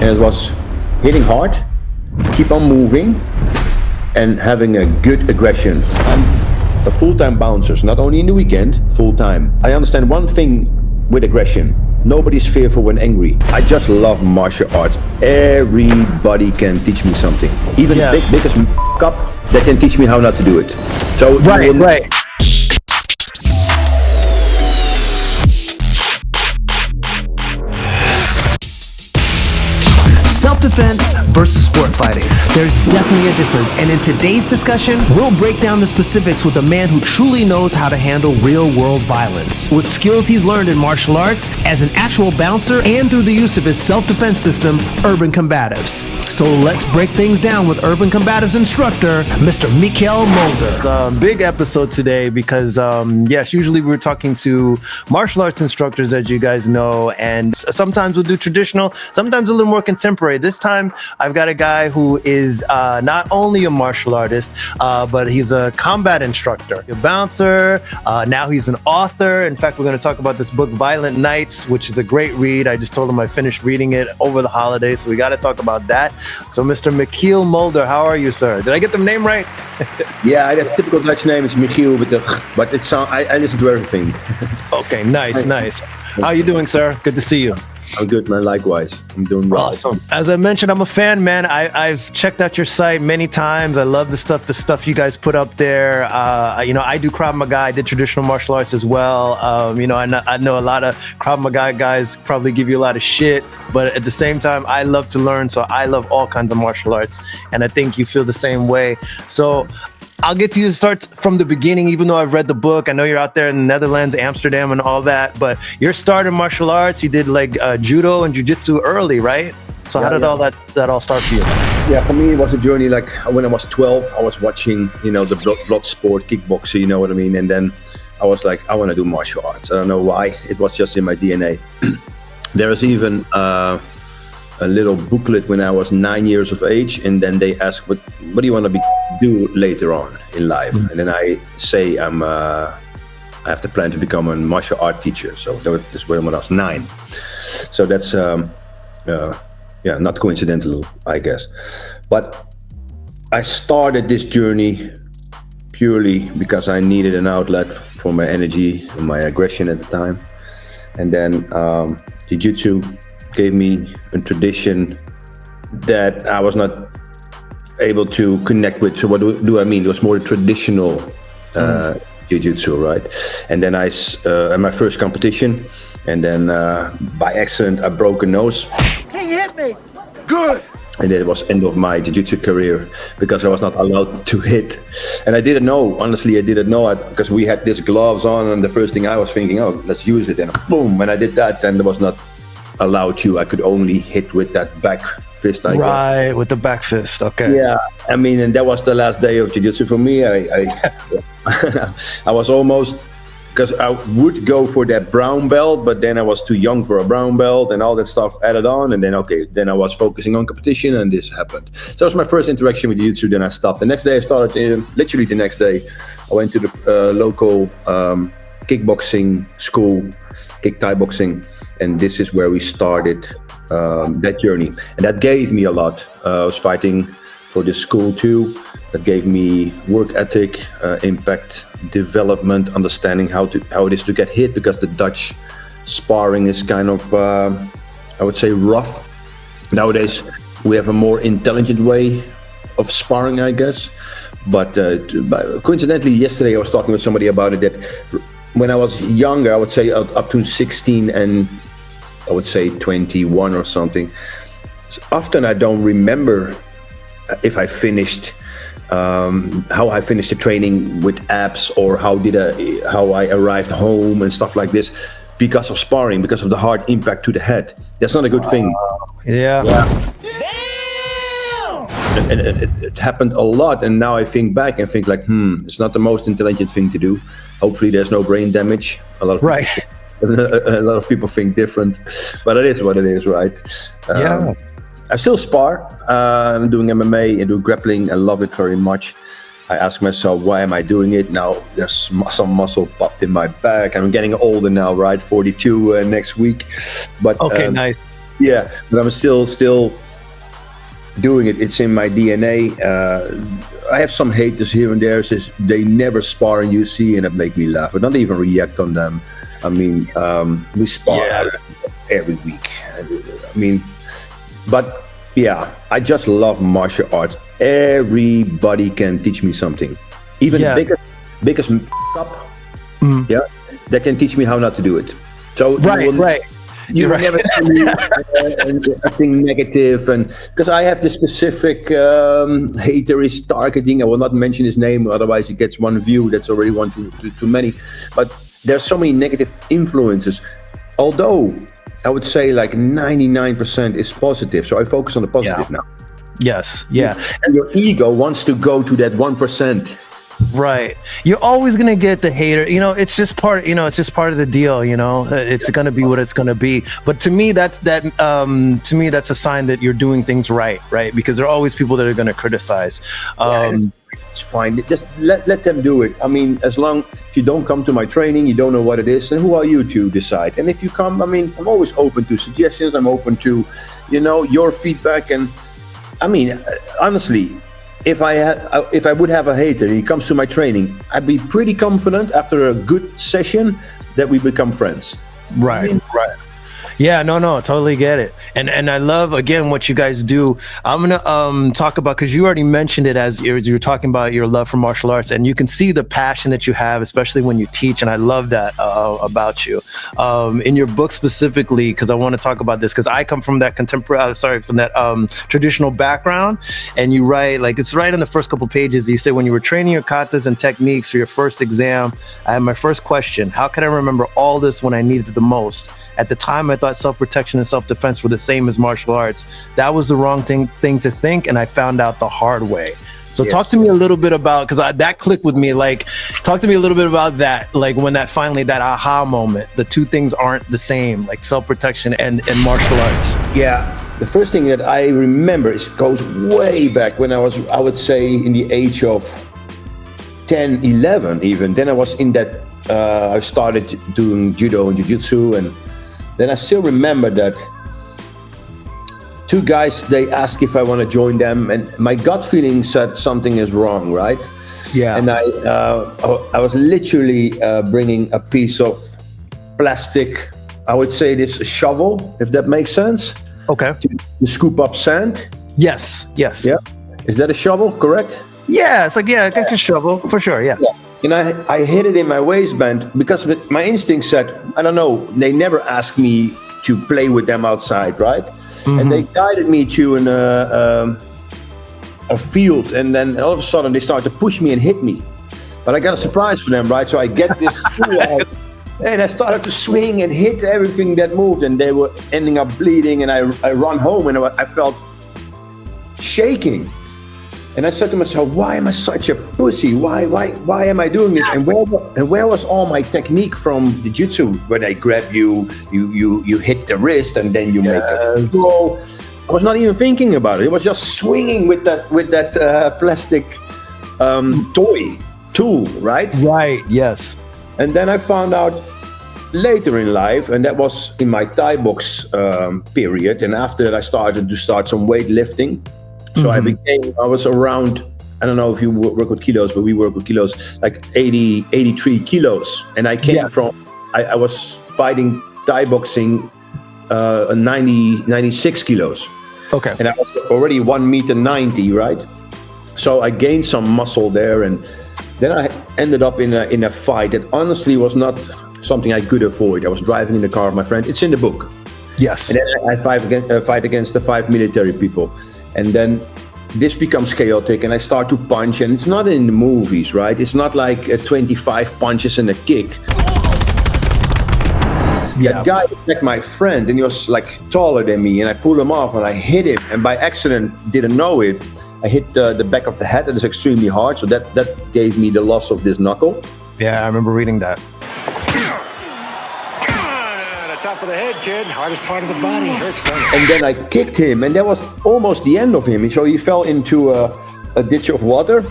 and it was hitting hard, keep on moving, and having a good aggression. I'm a full-time bouncer, so not only in the weekend, full-time. I understand one thing with aggression. Nobody's fearful when angry. I just love martial arts. Everybody can teach me something. Even biggest up, they can teach me how not to do it. So right. Self-defense versus sport fighting. There's definitely a difference, and in today's discussion, we'll break down the specifics with a man who truly knows how to handle real-world violence, with skills he's learned in martial arts, as an actual bouncer, and through the use of his self-defense system, Urban Combatives. So let's break things down with Urban Combatives instructor, Mr. Michiel Mulder. It's a big episode today because, yes, usually we're talking to martial arts instructors, as you guys know, and sometimes we'll do traditional, sometimes a little more contemporary. This time, I've got a guy who is not only a martial artist, but he's a combat instructor, a bouncer. Now he's an author. In fact, we're going to talk about this book, Violent Nights, which is a great read. I just told him I finished reading it over the holidays, so we got to talk about that. So, Mr. Michiel Mulder, how are you, sir? Did I get the name right? Yeah, that's typical Dutch name. It's Michiel, but it sounds. I listen to everything. Okay, nice. How are you doing, sir? Good to see you. I'm good, man. Likewise. I'm doing well. Awesome. As I mentioned, I'm a fan, man. I've checked out your site many times. I love the stuff you guys put up there. I do Krav Maga. I did traditional martial arts as well. I know a lot of Krav Maga guys probably give you a lot of shit, but at the same time, I love to learn. So I love all kinds of martial arts, and I think you feel the same way. So I'll get to you to start from the beginning, even though I've read the book. I know you're out there in the Netherlands, Amsterdam and all that, but your start in martial arts, you did like judo and jiu-jitsu early, right? So how did all that all start for you? Yeah, for me, it was a journey. Like when I was 12, I was watching, the blood sport, kickboxing, you know what I mean? And then I was like, I want to do martial arts. I don't know why. It was just in my DNA. There is even a little booklet when I was 9 years of age, and then they ask, what do you want to do later on in life? Mm-hmm. And then I say I have the plan to become a martial art teacher. So that was when I was 9. So that's not coincidental, I guess. But I started this journey purely because I needed an outlet for my energy and my aggression at the time. And then jiu-jitsu gave me a tradition that I was not able to connect with. So what do I mean? It was more traditional jiu-jitsu, right? And then I at my first competition, and then by accident I broke a nose. He hit me. Good. And it was end of my jiu-jitsu career because I was not allowed to hit. And I didn't know, honestly, because we had these gloves on, and the first thing I was thinking, oh, let's use it. And boom, when I did that, then there was not allowed to. I could only hit with that back fist. Right, with the back fist. Okay. Yeah, I mean, and that was the last day of jiu-jitsu for me. I was almost, because I would go for that brown belt, but then I was too young for a brown belt and all that stuff added on. And then, then I was focusing on competition, and this happened. So that was my first interaction with jiu-jitsu. Then I stopped. The next day I started, literally the next day, I went to the local kickboxing school, kick Thai boxing, and this is where we started that journey, and that gave me a lot. I was fighting for this school too. That gave me work ethic, impact, development, understanding how it is to get hit, because the Dutch sparring is kind of, I would say, rough. Nowadays, we have a more intelligent way of sparring, I guess. But coincidentally, yesterday I was talking with somebody about it, that when I was younger, I would say up to 16 and I would say 21 or something. Often I don't remember if I finished, how I finished the training with abs, or how I arrived home and stuff like this, because of sparring, because of the hard impact to the head. That's not a good thing. Yeah. And it happened a lot, and now I think back and think like, it's not the most intelligent thing to do. Hopefully there's no brain damage. A lot of people think different, but it is what it is, right? I still spar. I'm doing MMA and do grappling. I love it very much. I ask myself, why am I doing it? Now there's some muscle popped in my back. I'm getting older now, right? 42 next week. But nice. Yeah, but I'm still doing it. It's in my DNA. I have some haters here and there. Says they never spar in UC, and it make me laugh. I don't even react on them. I mean, we spar every week. I mean, but yeah, I just love martial arts. Everybody can teach me something. Even the biggest up, they can teach me how not to do it. So Right. You will never see me acting negative, and because I have this specific hater is targeting. I will not mention his name, otherwise he gets one view. That's already one too many. But there's so many negative influences. Although I would say like 99% is positive, so I focus on the positive now. Yes, yeah. And your ego wants to go to that 1%. Right. You're always going to get the hater. It's just part of the deal, It's going to be what it's going to be. But to me, that's a sign that you're doing things right? Because there are always people that are going to criticize. It's fine. Just let them do it. I mean, if you don't come to my training, you don't know what it is, then who are you to decide? And if you come, I mean, I'm always open to suggestions. I'm open to, your feedback. And I mean, honestly, if I would have a hater and he comes to my training, I'd be pretty confident after a good session that we become friends. Right. Yeah, no, totally get it. And I love, again, what you guys do. I'm going to talk about, because you already mentioned it as you're talking about your love for martial arts, and you can see the passion that you have, especially when you teach, and I love that about you. In your book specifically, because I want to talk about this, because I come from that traditional background, and you write, like, it's right in the first couple pages, you say, when you were training your katas and techniques for your first exam, I had my first question: how can I remember all this when I needed it the most? At the time, I thought self-protection and self-defense were the same as martial arts. That was the wrong thing to think, and I found out the hard way. So talk to me a little bit about, because that clicked with me, like, talk to me a little bit about that, like when that aha moment, the two things aren't the same, like self-protection and martial arts. Yeah, the first thing that I remember goes way back when I would say in the age of 10, 11 even. Then I was in that, I started doing judo and jiu-jitsu, and then I still remember that two guys, they asked if I want to join them, and my gut feeling said something is wrong, right? Yeah. And I was literally bringing a piece of plastic, I would say this shovel, if that makes sense. Okay. To scoop up sand. Yes. Yeah. Is that a shovel, correct? Yeah, it's like, like a shovel, for sure, yeah. And I hid it in my waistband because my instinct said, I don't know, they never asked me to play with them outside, right? Mm-hmm. And they guided me to a field, and then all of a sudden they started to push me and hit me. But I got a surprise for them, right? So I get this tool out, and I started to swing and hit everything that moved, and they were ending up bleeding, and I run home, and I felt shaking. And I said to myself, why am I such a pussy? Why am I doing this? And where was all my technique from the jiu-jitsu? When I grab you hit the wrist, and then you make a throw. I was not even thinking about it. It was just swinging with that plastic tool, right? Right. Yes. And then I found out later in life, and that was in my Thai box period. And after that, I started to start some weightlifting. So I was around, I don't know if you work with kilos, but we work with kilos, like 83 kilos. And I came from, I was fighting Thai boxing 96 kilos. Okay. And I was already 1.90 meters, right? So I gained some muscle there. And then I ended up in a fight that honestly was not something I could avoid. I was driving in the car with my friend. It's in the book. Yes. And then I fight against the 5 military people. And then this becomes chaotic, and I start to punch, and it's not in the movies, right? It's not like 25 punches and a kick. Yeah. That guy attacked my friend, and he was like taller than me, and I pulled him off, and I hit him, and by accident, didn't know it, I hit the back of the head. That is extremely hard, so that gave me the loss of this knuckle. Yeah, I remember reading that. Top of the head, kid. Hardest part of the body. Hurts, doesn't it? And then I kicked him, and that was almost the end of him. So he fell into a ditch of water.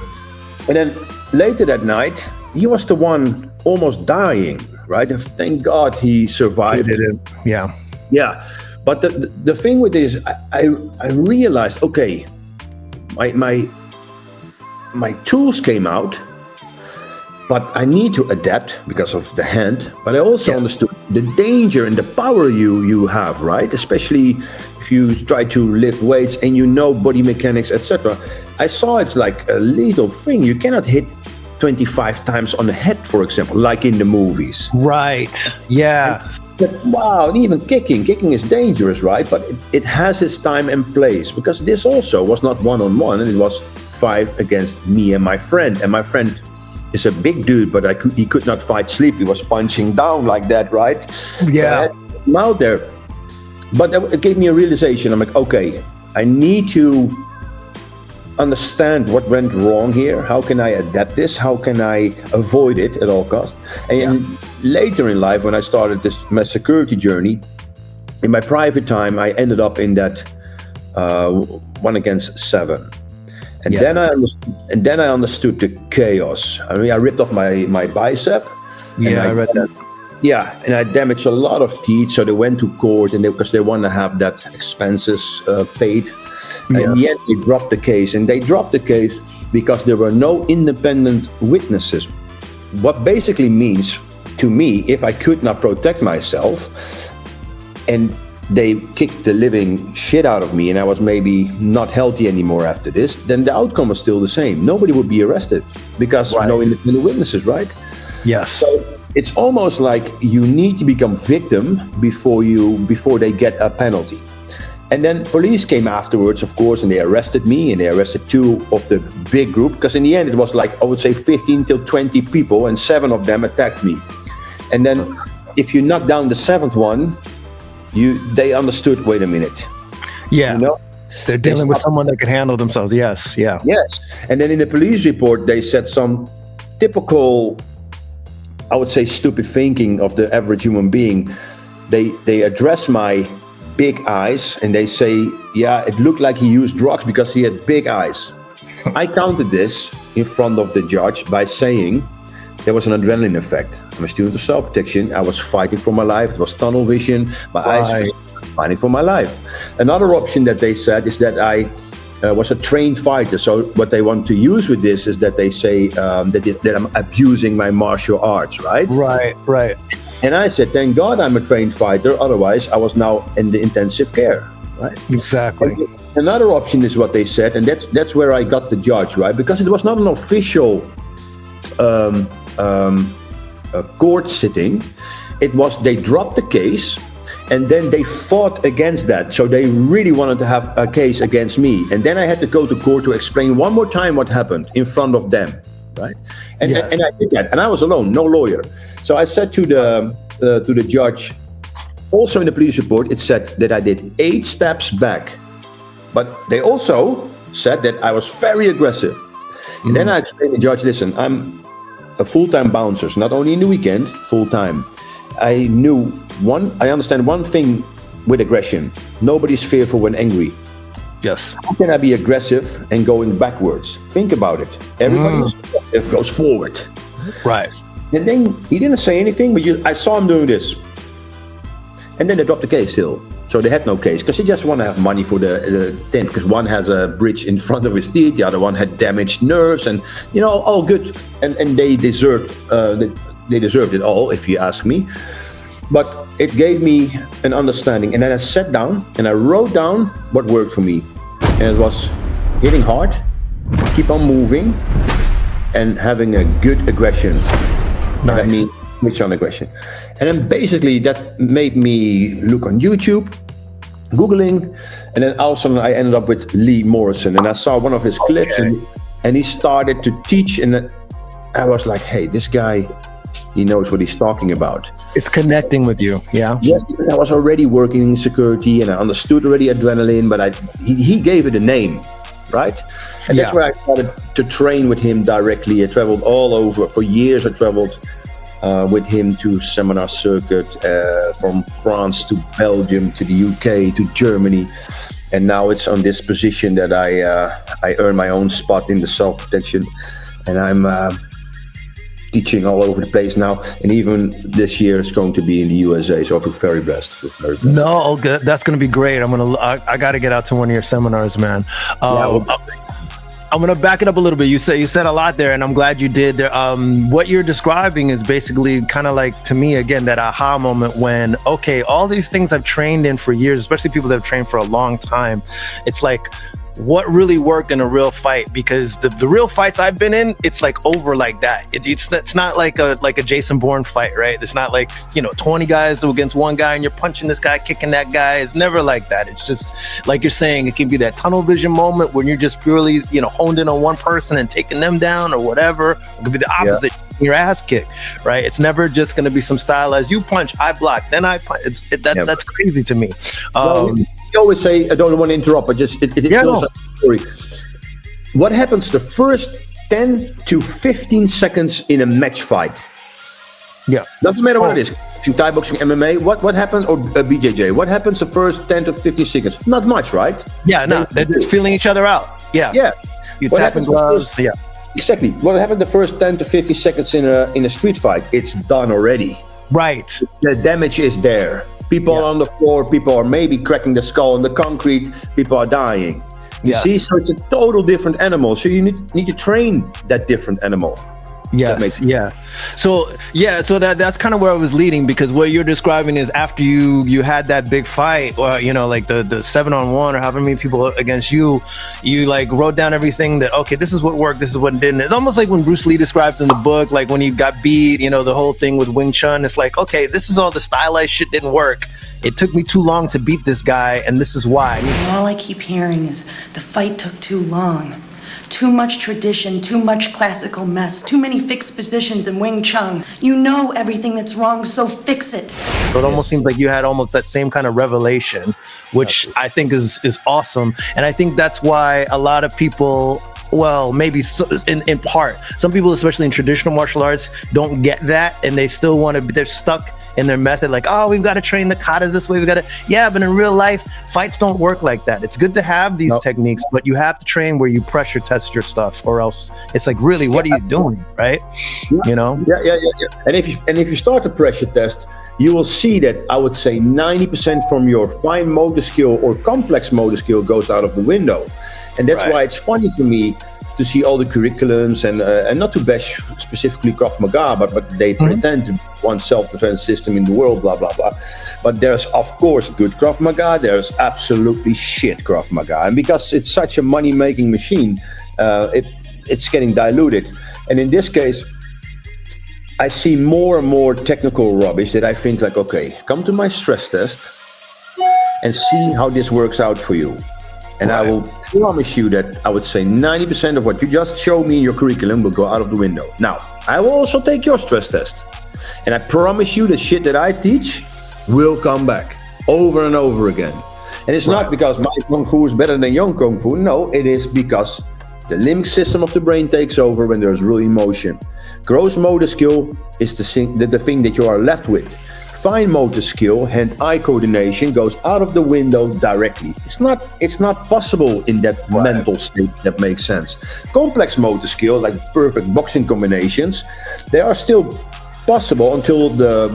And then later that night, he was the one almost dying, right? And thank God he survived. He did it. Yeah. Yeah. But the thing with this, I realized, okay, my tools came out, but I need to adapt because of the hand. But I also understood the danger and the power you have, right? Especially if you try to lift weights and you know body mechanics, etc. I saw it's like a little thing. You cannot hit 25 times on the head, for example, like in the movies. Right. Yeah. But, wow, even kicking is dangerous, right? But it has its time and place, because this also was not one-on-one, and it was 5 against me and my friend. And my friend is a big dude, but he could not fight sleep. He was punching down like that, right? Yeah. I'm out there. But it gave me a realization. I'm like, okay, I need to understand what went wrong here. How can I adapt this? How can I avoid it at all costs? And later in life, when I started my security journey, in my private time, I ended up in that 1 against 7. And then I understood the chaos. I mean, I ripped off my bicep. Yeah, I read that. Yeah, and I damaged a lot of teeth. So they went to court, and because they want to have that expenses paid. And in the end, they dropped the case. And they dropped the case because there were no independent witnesses. What basically means to me, if I could not protect myself, and they kicked the living shit out of me, and I was maybe not healthy anymore after this, then the outcome was still the same. Nobody would be arrested because no independent witnesses, right? Yes. So it's almost like you need to become victim before they get a penalty. And then police came afterwards, of course, and they arrested me, and they arrested 2 of the big group, because in the end it was like, I would say 15 till 20 people, and 7 of them attacked me. And then if you knock down the 7th one, they understood, wait a minute. Yeah. You know? They're dealing with someone that can handle themselves. Yes. Yeah. Yes. And then in the police report, they said some typical, I would say, stupid thinking of the average human being. They address my big eyes, and they say, yeah, it looked like he used drugs because he had big eyes. I counted this in front of the judge by saying there was an adrenaline effect. I'm a student of self-protection. I was fighting for my life. It was tunnel vision. My eyes were fighting for my life. Another option that they said is that I was a trained fighter. So what they want to use with this is that they say that I'm abusing my martial arts, right? Right. And I said, thank God I'm a trained fighter. Otherwise, I was now in the intensive care, right? Exactly. And another option is what they said, and that's where I got the judge, right? Because it was not an official court sitting. It was, they dropped the case, and then they fought against that. So they really wanted to have a case against me. And then I had to go to court to explain one more time what happened in front of them, right? And I did that, and I was alone, no lawyer. So I said to the judge, also in the police report, it said that I did 8 steps back. But they also said that I was very aggressive. And then I explained to the judge, listen, I'm a full-time bouncer, so not only in the weekend, full-time. I understand one thing with aggression. Nobody's fearful when angry. Yes. How can I be aggressive and going backwards? Think about it. Everybody goes forward. Right. And then he didn't say anything, but I saw him doing this. And then they dropped the case still. So they had no case, because they just want to have money for the tent, because one has a bridge in front of his teeth, the other one had damaged nerves, and all good. And they deserved it all, if you ask me. But it gave me an understanding. And then I sat down and I wrote down what worked for me. And it was hitting hard, keep on moving, and having a good aggression. Nice. That means switch on aggression. And then basically that made me look on YouTube, Googling, and then also I ended up with Lee Morrison, and I saw one of his clips, and he started to teach, and I was like, hey, this guy, he knows what he's talking about. It's connecting with you, yeah? Yeah, I was already working in security, and I understood already adrenaline, but he gave it a name, right? And that's where I started to train with him directly. I traveled all over. For years I traveled with him to seminar circuit, from France to Belgium to the UK to Germany. And now it's on this position that I earn my own spot in the self-protection. And I'm teaching all over the place now, and even this year it's going to be in the USA. So I feel very blessed. No, good. That's going to be great. I got to get out to one of your seminars, man. I'm going to back it up a little bit. You said a lot there, and I'm glad you did. What you're describing is basically kind of like, to me, again, that aha moment when, okay, all these things I've trained in for years, especially people that have trained for a long time, it's like, what really worked in a real fight? Because the real fights I've been in, it's like over like that. It's not like a Jason Bourne fight, right? It's not like, 20 guys against one guy and you're punching this guy, kicking that guy. It's never like that. It's just like you're saying, it can be that tunnel vision moment when you're just purely, honed in on one person and taking them down or whatever. It could be the opposite, your ass kick, right? It's never just going to be some stylized, you punch, I block, then I punch. That's crazy to me. You always say, I don't want to interrupt, but just it feels like a story. What happens the first 10 to 15 seconds in a match fight? Yeah. Doesn't matter what it is. If you Thai boxing, MMA, what happens, or BJJ, what happens the first 10 to 15 seconds? Not much, right? Yeah, no, they're feeling each other out. Yeah. Yeah. You tap and gloves, yeah. Exactly. What happened the first 10 to 50 seconds in a street fight? It's done already. Right. The damage is there. People are on the floor, people are maybe cracking the skull on the concrete, people are dying. You see, so it's a total different animal. So you need to train that different animal. Yes, yeah. So that's kind of where I was leading, because what you're describing is after you had that big fight, or like the 7-on-1 or however many people against you like wrote down everything that, okay, this is what worked, this is what didn't. It's almost like when Bruce Lee described in the book, like when he got beat, the whole thing with Wing Chun. It's like, okay, this is all the stylized shit didn't work. It took me too long to beat this guy, and this is why. All I keep hearing is the fight took too long. Too much tradition, too much classical mess, too many fixed positions in Wing Chun. You know everything that's wrong, so fix it. So it almost seems like you had almost that same kind of revelation, which I think is awesome. And I think that's why a lot of people, well, maybe in part, some people, especially in traditional martial arts, don't get that, and they still they're stuck in their method, like, oh, we've got to train the katas this way, but in real life, fights don't work like that. It's good to have these techniques, but you have to train where you pressure test your stuff, or else it's like, really, what are you doing, right? Yeah. And if you start a pressure test, you will see that I would say 90% from your fine motor skill or complex motor skill goes out of the window. And that's why it's funny to me to see all the curriculums and not to bash specifically Krav Maga, but they pretend to be one self-defense system in the world, blah, blah, blah. But there's, of course, good Krav Maga. There's absolutely shit Krav Maga. And because it's such a money-making machine, it's getting diluted. And in this case, I see more and more technical rubbish that I think like, okay, come to my stress test and see how this works out for you. And I will promise you that I would say 90% of what you just showed me in your curriculum will go out of the window. Now, I will also take your stress test. And I promise you the shit that I teach will come back over and over again. And it's not because my Kung Fu is better than your Kung Fu. No, it is because the limbic system of the brain takes over when there's real emotion. Gross motor skill is the thing that you are left with. Fine motor skill, hand-eye coordination goes out of the window directly. It's not possible in that mental state that makes sense. Complex motor skill, like perfect boxing combinations, they are still possible until the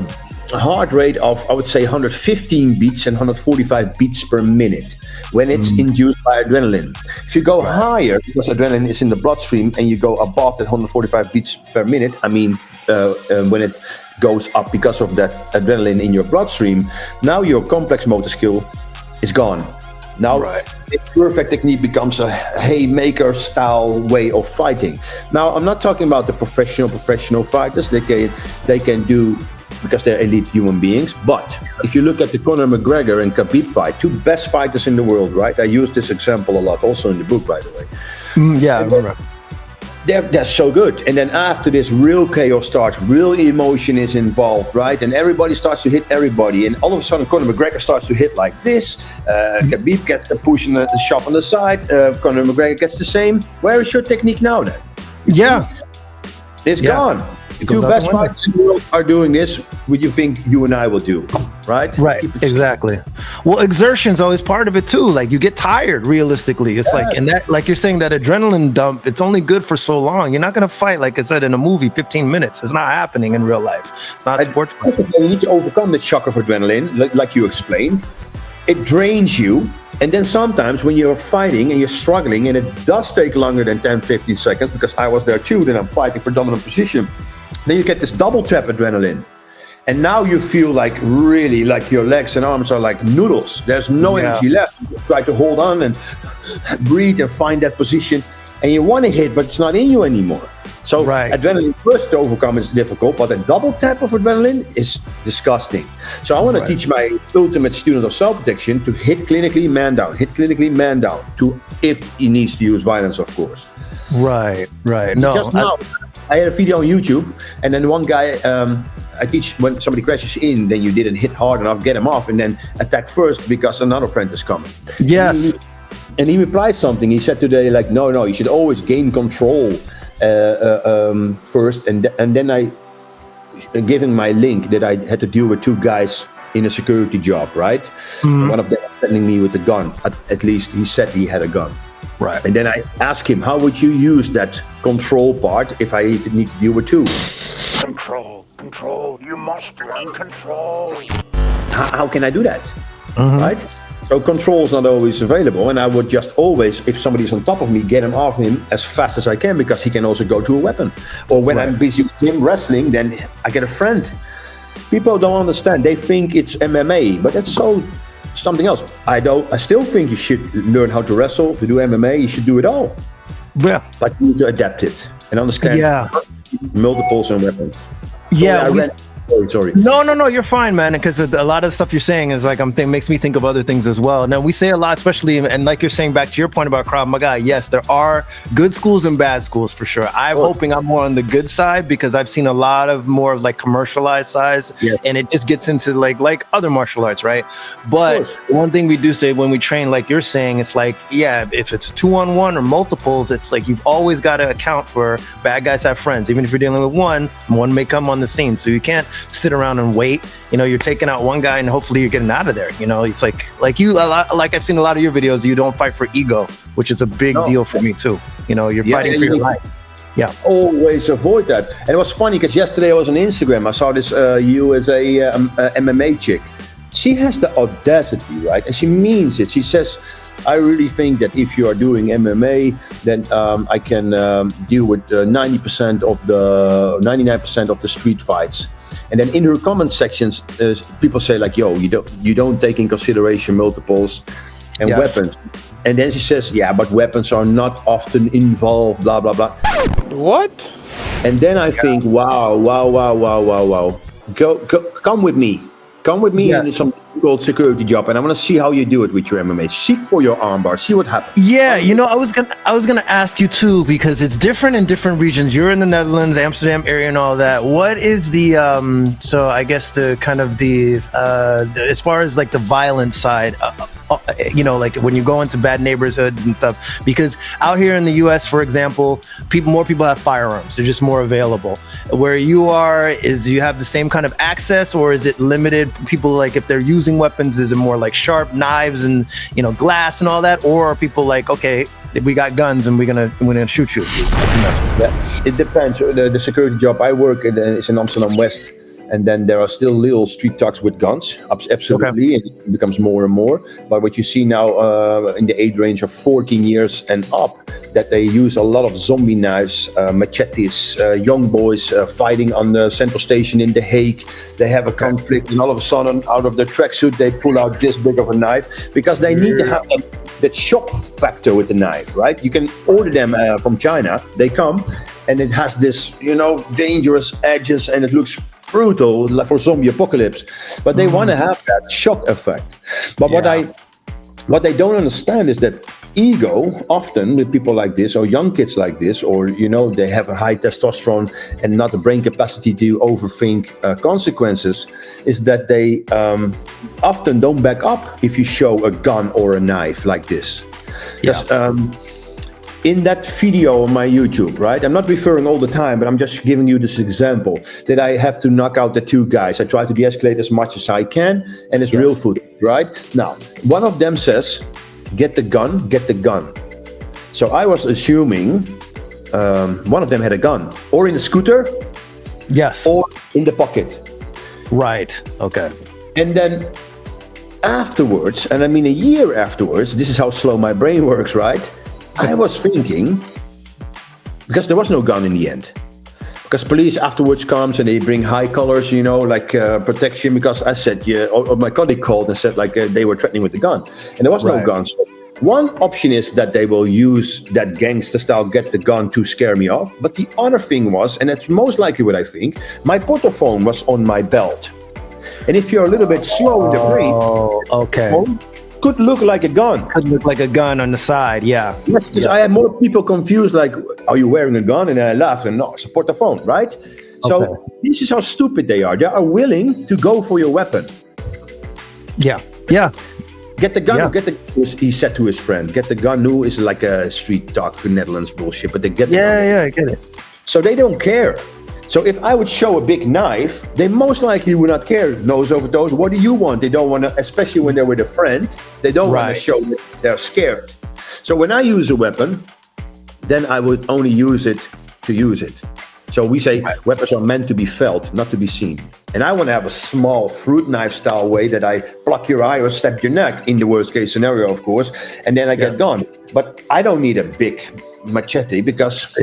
heart rate of, I would say, 115 beats and 145 beats per minute when it's induced by adrenaline. If you go higher, because adrenaline is in the bloodstream, and you go above that 145 beats per minute, when it goes up because of that adrenaline in your bloodstream, now your complex motor skill is gone. Now, perfect technique becomes a haymaker style way of fighting. Now, I'm not talking about the professional fighters. They can do, because they're elite human beings. But if you look at the Conor McGregor and Khabib fight, two best fighters in the world, right? I use this example a lot, also in the book, by the way. I remember. They're so good. And then after this, real chaos starts, real emotion is involved, right? And everybody starts to hit everybody. And all of a sudden, Conor McGregor starts to hit like this. Khabib gets the push and the shove on the side. Conor McGregor gets the same. Where is your technique now then? It's gone. The two best fighters in the world are doing this. What do you think you and I will do? right? Right, exactly. Well, exertion's always part of it too. Like you get tired realistically. It's like, and that, like you're saying, that adrenaline dump, it's only good for so long. You're not going to fight, like I said, in a movie, 15 minutes. It's not happening in real life. It's not sports fight. You need to overcome the shock of adrenaline, like you explained. It drains you. And then sometimes when you're fighting and you're struggling and it does take longer than 10, 15 seconds, because I was there too, then I'm fighting for dominant position, then you get this double trap adrenaline. And now you feel like really like your legs and arms are like noodles. There's no energy left. You try to hold on and breathe and find that position. And you want to hit, but it's not in you anymore. So adrenaline first to overcome is difficult, but a double tap of adrenaline is disgusting. So I want to teach my ultimate student of self-protection to hit clinically, man down, if he needs to use violence, of course. Right. No, just now, I had a video on YouTube, and then one guy, I teach when somebody crashes in, then you didn't hit hard enough, get him off, and then attack first because another friend is coming. Yes. And he replied something. He said today, like, no, you should always gain control first, and then I gave him my link that I had to deal with two guys in a security job, right? Mm-hmm. One of them was threatening me with a gun. At least he said he had a gun. Right. And then I asked him, how would you use that control part if I need to deal with two? Control. You must learn control. How can I do that? Right? So control is not always available, and I would just always, if somebody's on top of me, get him off him as fast as I can, because he can also go to a weapon. Or when I'm busy with him wrestling, then I get a friend. People don't understand. They think it's MMA, but that's something else. I still think you should learn how to wrestle, to do MMA. You should do it all. Yeah. But you need to adapt it and understand multiples and weapons. Sorry. No, you're fine, man. Because a lot of the stuff you're saying is like makes me think of other things as well. Now we say a lot, especially, and like you're saying, back to your point about Krav Maga. Yes, there are good schools and bad schools for sure. I'm hoping I'm more on the good side, because I've seen a lot of more of like commercialized size, and it just gets into like other martial arts, right? But one thing we do say when we train, like you're saying, it's like, if it's 2-on-1 or multiples, it's like you've always got to account for bad guys have friends. Even if you're dealing with one may come on the scene, so you can't sit around and wait. You're taking out one guy and hopefully you're getting out of there. It's like I've seen a lot of your videos, you don't fight for ego, which is a big deal for me too. You're fighting for your life. Yeah. Always avoid that. And it was funny because yesterday I was on Instagram. I saw this USA MMA chick. She has the audacity, right? And she means it. She says, I really think that if you are doing MMA, then I can deal with 99% of the street fights. And then in her comment sections, people say like, "Yo, you don't take in consideration multiples and weapons." And then she says, "Yeah, but weapons are not often involved." Blah blah blah. What? And then I think, wow. Go, come with me. Come with me in some called security job, and I want to see how you do it with your MMA. Seek for your armbar. See what happens. Yeah, I was gonna ask you too, because it's different in different regions. You're in the Netherlands, Amsterdam area, and all that. What is the so I guess the kind of the as far as like the violent side? Like when you go into bad neighborhoods and stuff, because out here in the US, for example, more people have firearms. They're just more available. Where you are, do you have the same kind of access, or is it limited? People, like, if they're using weapons, is it more like sharp knives and glass and all that, or are people like, okay, we got guns and we're gonna shoot you? It depends. The security job I work in is in Amsterdam West. And then there are still little street thugs with guns, absolutely, and it becomes more and more. But what you see now in the age range of 14 years and up, that they use a lot of zombie knives, machetes, young boys fighting on the central station in The Hague. They have a conflict, and all of a sudden, out of their tracksuit, they pull out this big of a knife, because they need to have that shock factor with the knife, right? You can order them from China. They come, and it has this, dangerous edges, and it looks brutal, like for zombie apocalypse, but they want to have that shock effect. But what they don't understand is that ego, often with people like this, or young kids like this, or they have a high testosterone and not the brain capacity to overthink consequences, is that they often don't back up if you show a gun or a knife like this. Because in that video on my YouTube, right? I'm not referring all the time, but I'm just giving you this example that I have to knock out the two guys. I try to de-escalate as much as I can, and it's real footage, right? Now, one of them says, get the gun, get the gun. So I was assuming one of them had a gun, or in the scooter, Yes. or in the pocket. Right. Okay. And then afterwards, and I mean a year afterwards, this is how slow my brain works, right? I was thinking, because there was no gun in the end, because police afterwards comes and they bring high colors, you know, like protection, because I said, or my colleague called and said like they were threatening with the gun, and there was no gun. So one option is that they will use that gangster style, get the gun to scare me off. But the other thing was, and that's most likely what I think, my portaphone was on my belt. And if you're a little bit slow in the brain, okay, could look like a gun. Could look like a gun on the side, yeah. Yes, because I had more people confused, like, are you wearing a gun? And I laughed, and no, it's a portaphone, right? So this is how stupid they are. They are willing to go for your weapon. Yeah, yeah. Get the gun, get the, he said to his friend, get the gun. Nu is like a street talk Netherlands bullshit, but they get the gun. Yeah, I get it. So they don't care. So if I would show a big knife, they most likely would not care. Nose over toes, what do you want? They don't want to, especially when they're with a friend, they don't want to show that they're scared. So when I use a weapon, then I would only use it to use it. So we say weapons are meant to be felt, not to be seen. And I want to have a small fruit knife style way that I pluck your eye or stab your neck in the worst case scenario, of course, and then I get gone. But I don't need a big machete because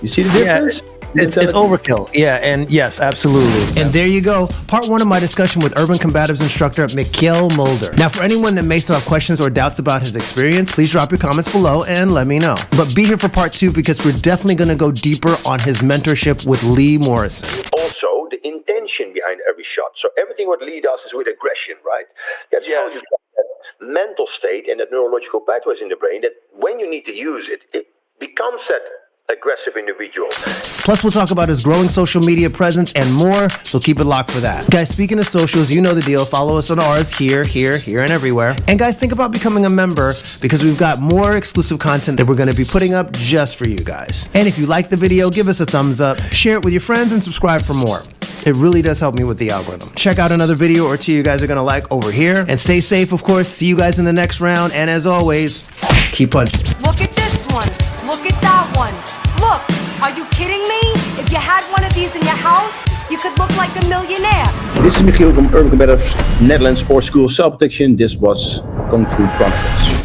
you see the difference? It's overkill. Yeah, and yes, absolutely. And there you go. Part one of my discussion with Urban Combatives instructor Michiel Mulder. Now, for anyone that may still have questions or doubts about his experience, please drop your comments below and let me know. But be here for part two because we're definitely going to go deeper on his mentorship with Lee Morrison. Also, the intention behind every shot. So everything what Lee does is with aggression, right? That's how you get that mental state and that neurological pathways in the brain that when you need to use it, it becomes that aggressive individual. Plus, we'll talk about his growing social media presence and more, so keep it locked for that. Guys, speaking of socials, you know the deal. Follow us on ours here, and everywhere. And guys, think about becoming a member because we've got more exclusive content that we're going to be putting up just for you guys. And if you like the video, give us a thumbs up, share it with your friends, and subscribe for more. It really does help me with the algorithm. Check out another video or two you guys are going to like over here. And stay safe, of course. See you guys in the next round. And as always, keep punching. Look at this one. Look at that one. Look, are you kidding me? If you had one of these in your house, you could look like a millionaire. This is Michiel from Urban Combatives, Netherlands or School of Self-Protection. This was Kung Fu Chronicles.